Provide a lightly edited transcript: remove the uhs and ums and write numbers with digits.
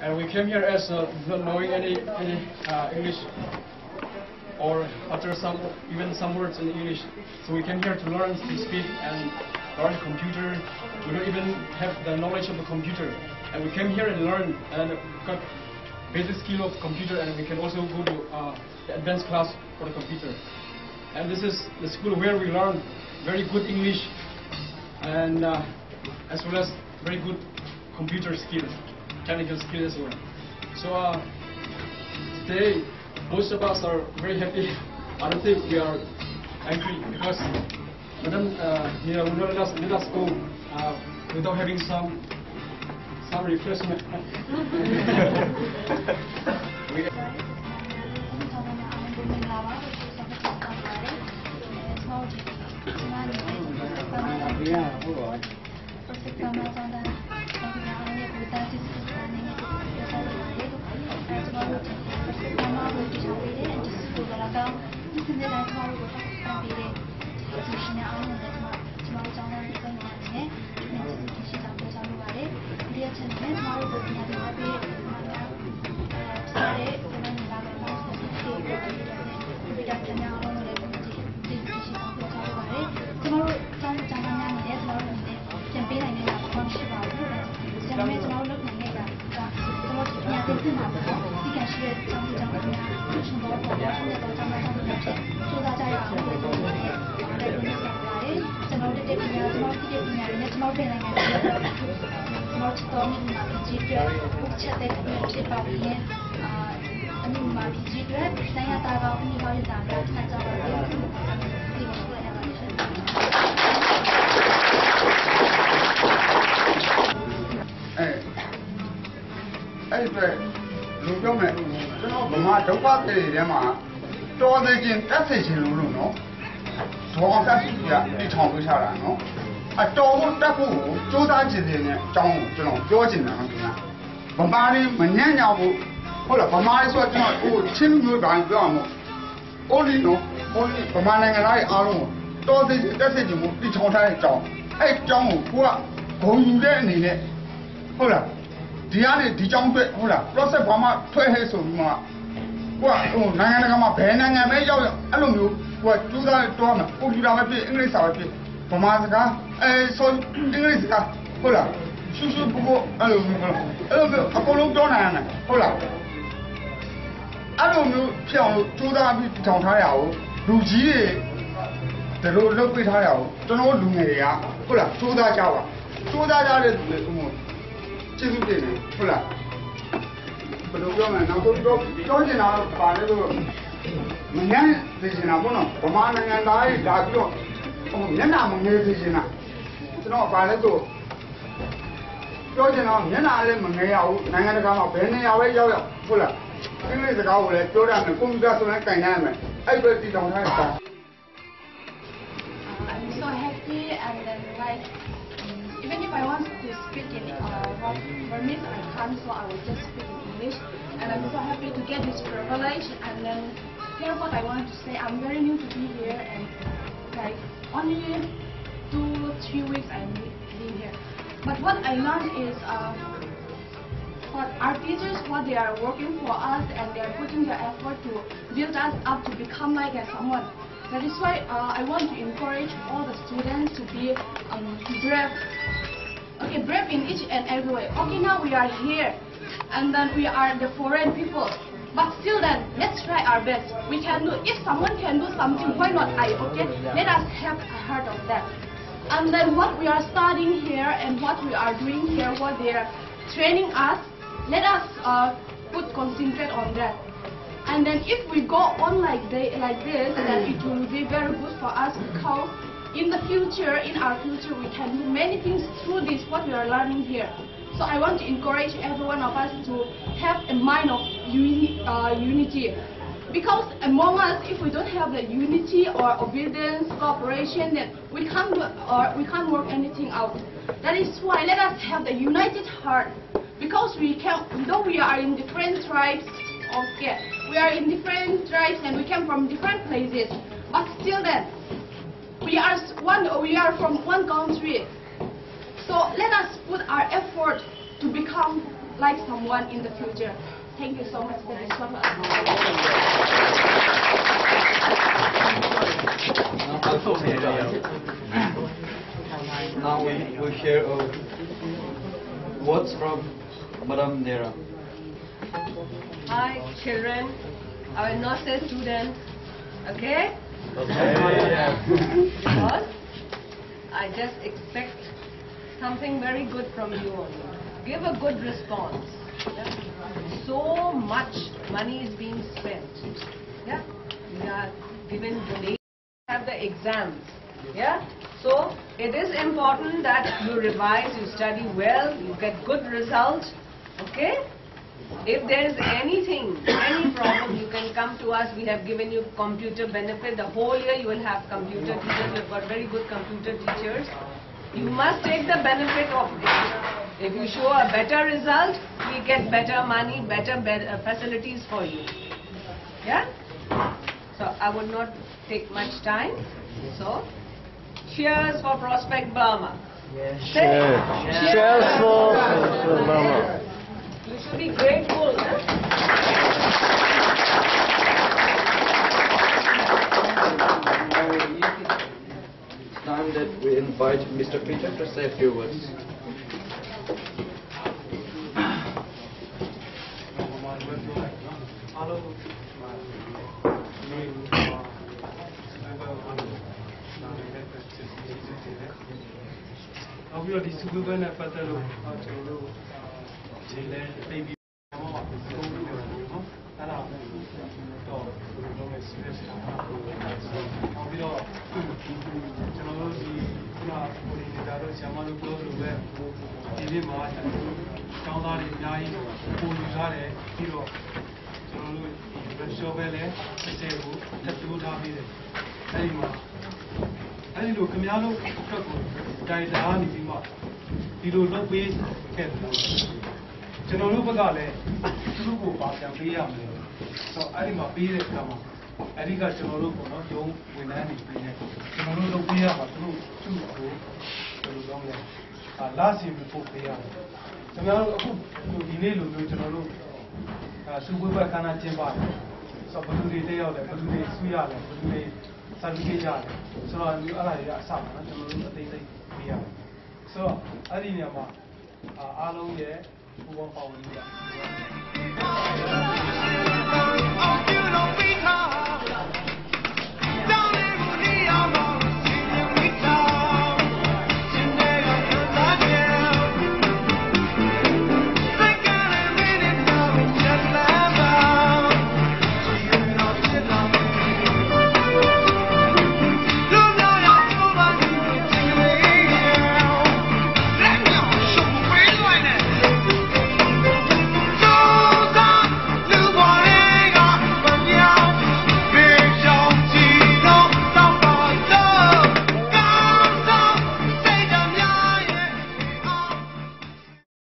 And we came here as not knowing any English, or utter even some words in English. So we came here to learn to speak and learn computer. We don't even have the knowledge of the computer, and we came here and learned and got basic skill of computer, and we can also go to the advanced class for the computer. And this is the school where we learn very good English and as well as very good computer skills, technical skills as well. So today most of us are very happy. I don't think we are angry because Madam will not let us go without having some refreshment. Burma don't pass the Yama. Don't they get that station? No. So I'm saying, the town was around. No, I don't that who, so that's it in John, George in Bombarding, Manana, hold up, Bombarding is what Chin will buy Burma. Only no, only Bombarding and I are no. Don't they that's it, the town John. Hey, John, who are going there in it? Hold up. The other the jump it, hold up, lots of Burma, 2 heads of Burma. What? Oh, Nangama, Pen and I may I don't know what do that dorm, who you have a English out of it. Pomaska, so English, hold up. Shushu, I don't know, Apollo Donna, hold up. I don't know, Piano, do that with Town Tile, Luigi, the road look with Tile, don't know Lumia, hold up, do that Java, do that other. Pull up. But the woman now don't in our part of the man, this is a woman, Command and I, Dago. Oh, Nana, Mizina. It's not by the door. Georgian on Nana, Nangana, Penny, away, full up. English ago, let Jordan and Pum just like dynamic. I bet you don't have that. I'm so happy and then like. Even if I want to speak in Burmese, I can't, so I will just speak in English. And I'm so happy to get this privilege. And then here's what I want to say. I'm very new to be here, and like only 2-3 weeks I'm being here. But what I learned is what our teachers, what they are working for us, and they are putting the effort to build us up to become like someone. That is why I want to encourage all the students to be brave. Okay, brave in each and every way. Okay, now we are here, and then we are the foreign people. But still then, let's try our best. We can do, if someone can do something, why not I, okay? Let us have a heart of that. And then what we are studying here and what we are doing here, what they are training us, let us concentrate on that. And then if we go on like this, then it will be very good for us, because in the future, in our future, we can do many things through this, what we are learning here. So I want to encourage every one of us to have a mind of unity. Because among us, if we don't have the unity or obedience, cooperation, then we can't do or we can't work anything out. That is why let us have the united heart. Because we can, though we are in different tribes, okay, we are in different tribes and we come from different places, but still then, we are from one country. So let us put our effort to become like someone in the future. Thank you so much for this one. Now we hear words from Madam Nera. Hi children, I will not say students, okay? Because I just expect something very good from you only. Give a good response. Yeah? So much money is being spent. Yeah? We are given donations, have the exams. Yeah? So it is important that you revise, you study well, you get good results. Okay? If there is anything, any problem, you can come to us. We have given you computer benefit. The whole year you will have computer teachers. We have got very good computer teachers. You must take the benefit of it. If you show a better result, we get better money, better facilities for you. Yeah? So I would not take much time. So, cheers for Prospect Burma. Cheers for Burma. You should be grateful. It's time that we invite Mr. Peter to say a few words. Last year before prayer. So now, delay lo lo super kana chimba. So but today day out there, but today suya le, but today certificate jale. So you ala ya sa na chalo atai prayer. So adi ni ama along ye ပူပေါင်းပါဝင်ကြ